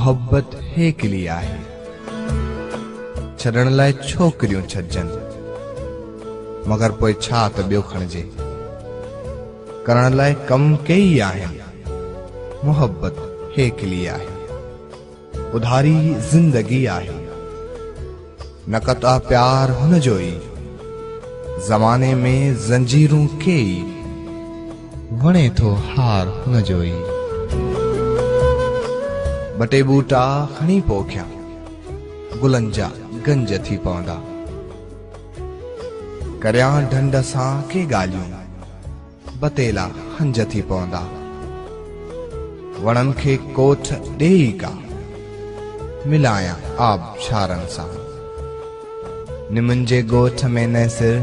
मोहब्बत हेकली आहे। छॾण लाइ छोकिरियूं छॾजनि, मगर पोइ छा त ॿियो खणजे। करण लाइ कम कई आहिनि, मोहब्बत हेकली आहे। उधारी ज़िंदगी आहे, नक़ता प्यार हुन जो ई। ज़माने में ज़ंजीरूं कई, वणे थो हार हुन जो ई। बटे बूटा खणी पोखिया, गुलनि जा गंज थी पवंदा। करियां ढंढ सां के ॻाल्हियूं, बतेला हंज थी पवंदा। वणनि खे कोठ ॾेई का, मिलायां आबशारनि सां। निमनि जे ॻोठ में न सिर,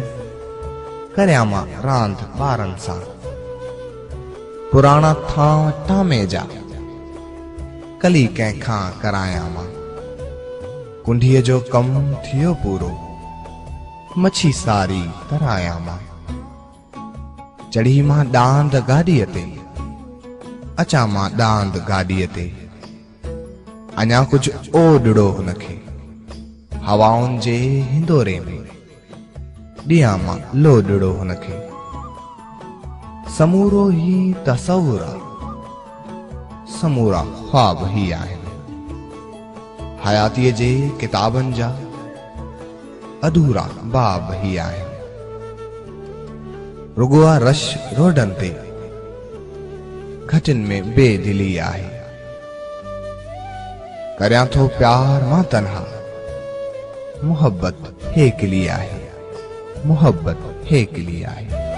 करियां मां रांद ॿारनि सां। पुराणा थां टामे जा, कली कंहिंखां करायां मां। कुंढीअ जो कम थियो पूरो, मच्छी सारी तरायां मां। चढ़ी मां डांद गाॾीअ ते, अचां मां डांद गाॾीअ ते। अञा कुझु ओॾड़ो हुनखे, हवाउनि जे हिंदोरे में। ॾियां मां लोॾड़ो हुनखे। समूरो ही तसव्वुर आ, समूरा ख्वाब ही आहिनि। हयातीअ जे किताबनि जा अधूरा बाब ही आहिनि। रुॻो आहे रश रोडनि ते, घटिन में बेदिली आहे। करियां थो प्यार मां तन्हा, मोहब्बत हेकली आहे, मोहब्बत हेकली आहे।